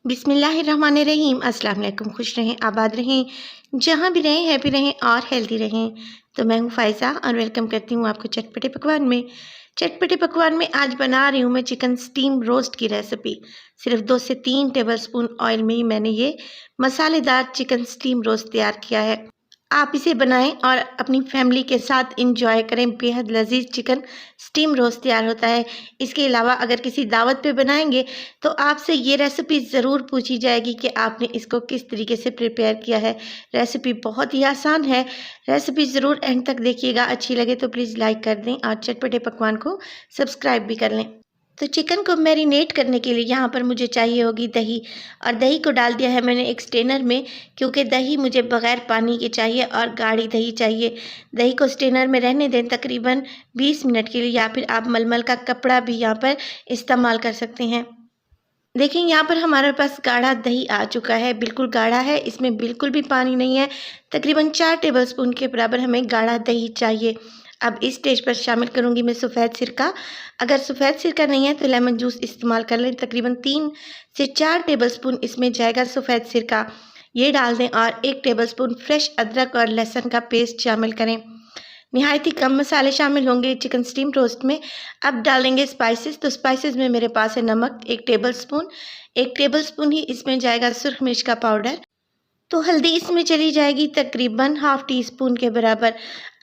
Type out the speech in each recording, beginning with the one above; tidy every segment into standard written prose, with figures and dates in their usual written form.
बिस्मिल्लाहिर्रहमानिर्रहीम। अस्सलाम वालेकुम। खुश रहें, आबाद रहें, जहाँ भी रहें हैप्पी रहें और हेल्दी रहें। तो मैं हूँ फ़ायज़ा और वेलकम करती हूँ आपको चटपटे पकवान में। चटपटे पकवान में आज बना रही हूँ मैं चिकन स्टीम रोस्ट की रेसिपी। सिर्फ 2 से 3 टेबलस्पून ऑयल में ही मैंने ये मसालेदार चिकन स्टीम रोस्ट तैयार किया है। आप इसे बनाएं और अपनी फैमिली के साथ इंजॉय करें। बेहद लजीज चिकन स्टीम रोस्ट तैयार होता है। इसके अलावा अगर किसी दावत पे बनाएंगे तो आपसे ये रेसिपी ज़रूर पूछी जाएगी कि आपने इसको किस तरीके से प्रिपेयर किया है। रेसिपी बहुत ही आसान है। रेसिपी ज़रूर एंड तक देखिएगा। अच्छी लगे तो प्लीज़ लाइक कर दें और चटपटे पकवान को सब्सक्राइब भी कर लें। तो चिकन को मैरिनेट करने के लिए यहाँ पर मुझे चाहिए होगी दही, और दही को डाल दिया है मैंने एक स्ट्रेनर में, क्योंकि दही मुझे बग़ैर पानी के चाहिए और गाढ़ी दही चाहिए। दही को स्ट्रेनर में रहने दें तकरीबन 20 मिनट के लिए, या फिर आप मलमल का कपड़ा भी यहाँ पर इस्तेमाल कर सकते हैं। देखिए यहाँ पर हमारे पास गाढ़ा दही आ चुका है, बिल्कुल गाढ़ा है, इसमें बिल्कुल भी पानी नहीं है। तकरीबन 4 टेबलस्पून के बराबर हमें गाढ़ा दही चाहिए। अब इस स्टेज पर शामिल करूँगी मैं सफ़ेद सिरका। अगर सफ़ेद सिरका नहीं है तो लेमन जूस इस्तेमाल कर लें। तकरीबन 3 से 4 टेबलस्पून इसमें जाएगा सफ़ेद सिरका। ये डाल दें और 1 टेबलस्पून फ्रेश अदरक और लहसुन का पेस्ट शामिल करें। निहायत ही कम मसाले शामिल होंगे चिकन स्टीम रोस्ट में। अब डालेंगे स्पाइसेस। तो स्पाइसेस में मेरे पास है नमक 1 टेबलस्पून ही इसमें जाएगा सुरख मिर्च का पाउडर। तो हल्दी इसमें चली जाएगी तकरीबन हाफ़ टी स्पून के बराबर।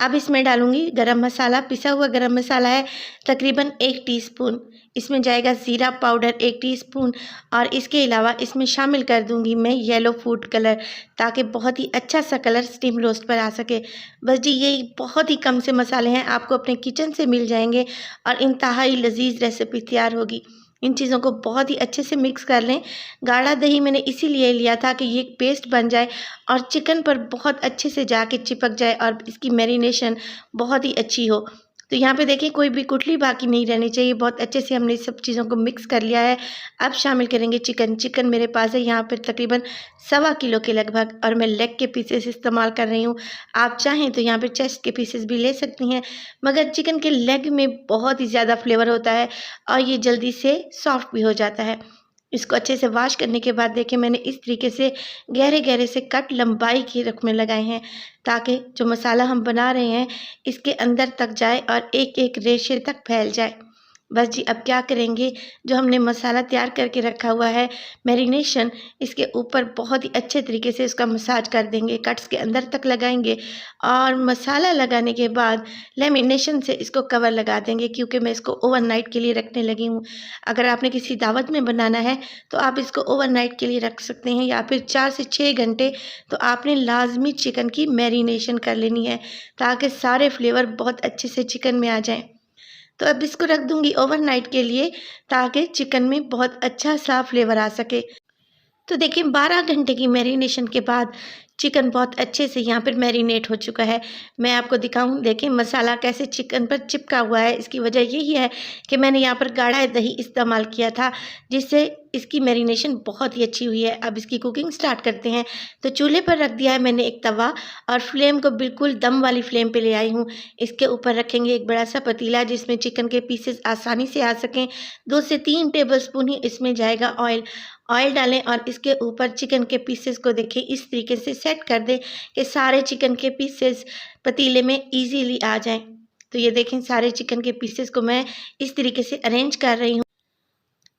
अब इसमें डालूँगी गरम मसाला, पिसा हुआ गरम मसाला है तकरीबन 1 टीस्पून। इसमें जाएगा ज़ीरा पाउडर 1 टीस्पून, और इसके अलावा इसमें शामिल कर दूँगी मैं येलो फूड कलर, ताकि बहुत ही अच्छा सा कलर स्टीम रोस्ट पर आ सके। बस जी यही बहुत ही कम से मसाले हैं, आपको अपने किचन से मिल जाएंगे और इंतहाई लजीज रेसिपी तैयार होगी। इन चीज़ों को बहुत ही अच्छे से मिक्स कर लें। गाढ़ा दही मैंने इसीलिए लिया था कि ये पेस्ट बन जाए और चिकन पर बहुत अच्छे से जाके चिपक जाए और इसकी मैरिनेशन बहुत ही अच्छी हो। तो यहाँ पे देखिए कोई भी गुठली बाकी नहीं रहनी चाहिए। बहुत अच्छे से हमने सब चीज़ों को मिक्स कर लिया है। अब शामिल करेंगे चिकन। चिकन मेरे पास है यहाँ पर तकरीबन 1.25 किलो के लगभग, और मैं लेग के पीसेस इस्तेमाल कर रही हूँ। आप चाहें तो यहाँ पे चेस्ट के पीसेस भी ले सकती हैं, मगर चिकन के लेग में बहुत ही ज़्यादा फ्लेवर होता है और ये जल्दी से सॉफ्ट भी हो जाता है। इसको अच्छे से वॉश करने के बाद देखिए मैंने इस तरीके से गहरे-गहरे से कट लंबाई के रुख में लगाए हैं, ताकि जो मसाला हम बना रहे हैं इसके अंदर तक जाए और एक-एक रेशे तक फैल जाए। बस जी अब क्या करेंगे, जो हमने मसाला तैयार करके रखा हुआ है मैरिनेशन, इसके ऊपर बहुत ही अच्छे तरीके से इसका मसाज कर देंगे, कट्स के अंदर तक लगाएंगे और मसाला लगाने के बाद लेमिनेशन से इसको कवर लगा देंगे, क्योंकि मैं इसको ओवरनाइट के लिए रखने लगी हूँ। अगर आपने किसी दावत में बनाना है तो आप इसको ओवरनाइट के लिए रख सकते हैं, या फिर 4 से 6 घंटे तो आपने लाजमी चिकन की मैरिनेशन कर लेनी है, ताकि सारे फ्लेवर बहुत अच्छे से चिकन में आ जाएँ। तो अब इसको रख दूँगी ओवरनाइट के लिए, ताकि चिकन में बहुत अच्छा सा फ्लेवर आ सके। तो देखिए 12 घंटे की मैरिनेशन के बाद चिकन बहुत अच्छे से यहाँ पर मैरिनेट हो चुका है। मैं आपको दिखाऊँ, देखिए मसाला कैसे चिकन पर चिपका हुआ है। इसकी वजह यही है कि मैंने यहाँ पर गाढ़ा दही इस्तेमाल किया था, जिससे इसकी मैरिनेशन बहुत ही अच्छी हुई है। अब इसकी कुकिंग स्टार्ट करते हैं। तो चूल्हे पर रख दिया है मैंने एक तवा, और फ्लेम को बिल्कुल दम वाली फ्लेम पे ले आई हूँ। इसके ऊपर रखेंगे एक बड़ा सा पतीला, जिसमें चिकन के पीसेस आसानी से आ सकें। 2 से 3 टेबलस्पून ही इसमें जाएगा ऑयल। ऑयल डालें और इसके ऊपर चिकन के पीसेस को देखिए इस तरीके से सेट कर दें कि सारे चिकन के पीसेस पतीले में ईज़िली आ जाएँ। तो ये देखें सारे चिकन के पीसेस को मैं इस तरीके से अरेंज कर रही हूँ।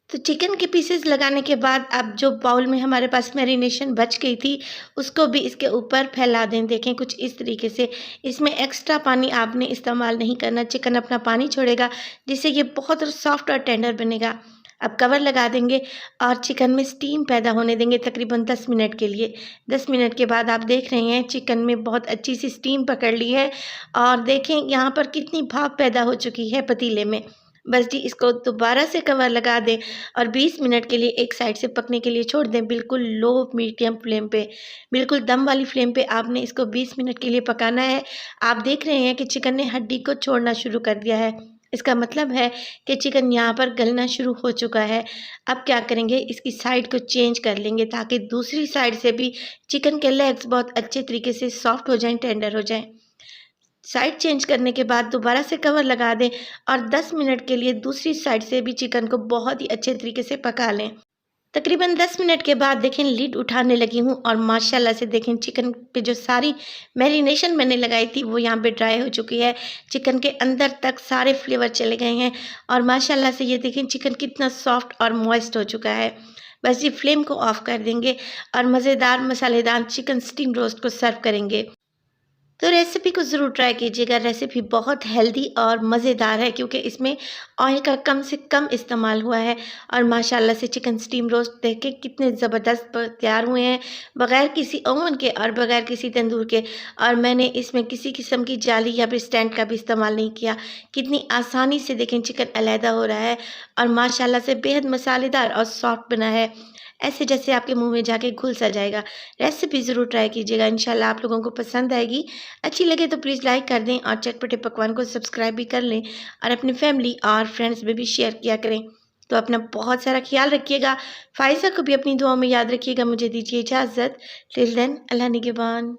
तो चिकन के पीसेस लगाने के बाद अब जो बाउल में हमारे पास मैरिनेशन बच गई थी, उसको भी इसके ऊपर फैला दें। देखें कुछ इस तरीके से। इसमें एक्स्ट्रा पानी आपने इस्तेमाल नहीं करना, चिकन अपना पानी छोड़ेगा, जिससे ये बहुत सॉफ्ट और टेंडर बनेगा। अब कवर लगा देंगे और चिकन में स्टीम पैदा होने देंगे तकरीबन 10 मिनट के लिए। 10 मिनट के बाद आप देख रहे हैं चिकन में बहुत अच्छी सी स्टीम पकड़ ली है, और देखें यहाँ पर कितनी भाप पैदा हो चुकी है पतीले में। बस जी इसको दोबारा से कवर लगा दें और 20 मिनट के लिए एक साइड से पकने के लिए छोड़ दें, बिल्कुल लो मीडियम फ्लेम पे। बिल्कुल दम वाली फ्लेम पे आपने इसको 20 मिनट के लिए पकाना है। आप देख रहे हैं कि चिकन ने हड्डी को छोड़ना शुरू कर दिया है। इसका मतलब है कि चिकन यहाँ पर गलना शुरू हो चुका है। अब क्या करेंगे, इसकी साइड को चेंज कर लेंगे, ताकि दूसरी साइड से भी चिकन के लेग्स बहुत अच्छे तरीके से सॉफ्ट हो जाएँ, टेंडर हो जाएँ। साइड चेंज करने के बाद दोबारा से कवर लगा दें और 10 मिनट के लिए दूसरी साइड से भी चिकन को बहुत ही अच्छे तरीके से पका लें। तकरीबन 10 मिनट के बाद देखें लिड उठाने लगी हूँ और माशाल्लाह से देखें चिकन पे जो सारी मैरिनेशन मैंने लगाई थी वो यहाँ पे ड्राई हो चुकी है। चिकन के अंदर तक सारे फ्लेवर चले गए हैं और माशाल्लाह से ये देखें चिकन कितना सॉफ्ट और मॉइस्ट हो चुका है। बस ये फ्लेम को ऑफ कर देंगे और मज़ेदार मसालेदार चिकन स्टीम रोस्ट को सर्व करेंगे। तो रेसिपी को ज़रूर ट्राई कीजिएगा। रेसिपी बहुत हेल्दी और मज़ेदार है क्योंकि इसमें ऑयल का कम से कम इस्तेमाल हुआ है और माशाल्लाह से चिकन स्टीम रोस्ट देखें कितने ज़बरदस्त तैयार हुए हैं बग़ैर किसी ओवन के और बग़ैर किसी तंदूर के। और मैंने इसमें किसी किस्म की जाली या फिर स्टैंड का भी इस्तेमाल नहीं किया। कितनी आसानी से देखें चिकन अलहदा हो रहा है और माशाल्लाह से बेहद मसालेदार और सॉफ्ट बना है, ऐसे जैसे आपके मुंह में जाके घुल सा जाएगा। रेसिपी ज़रूर ट्राई कीजिएगा, इंशाल्लाह आप लोगों को पसंद आएगी। अच्छी लगे तो प्लीज़ लाइक कर दें और चटपटे पकवान को सब्सक्राइब भी कर लें और अपनी फैमिली और फ्रेंड्स में भी शेयर किया करें। तो अपना बहुत सारा ख्याल रखिएगा। फ़ाइज़ा को भी अपनी दुआओं में याद रखिएगा। मुझे दीजिए इजाज़त। टिल देन अल्लाह निगहबान।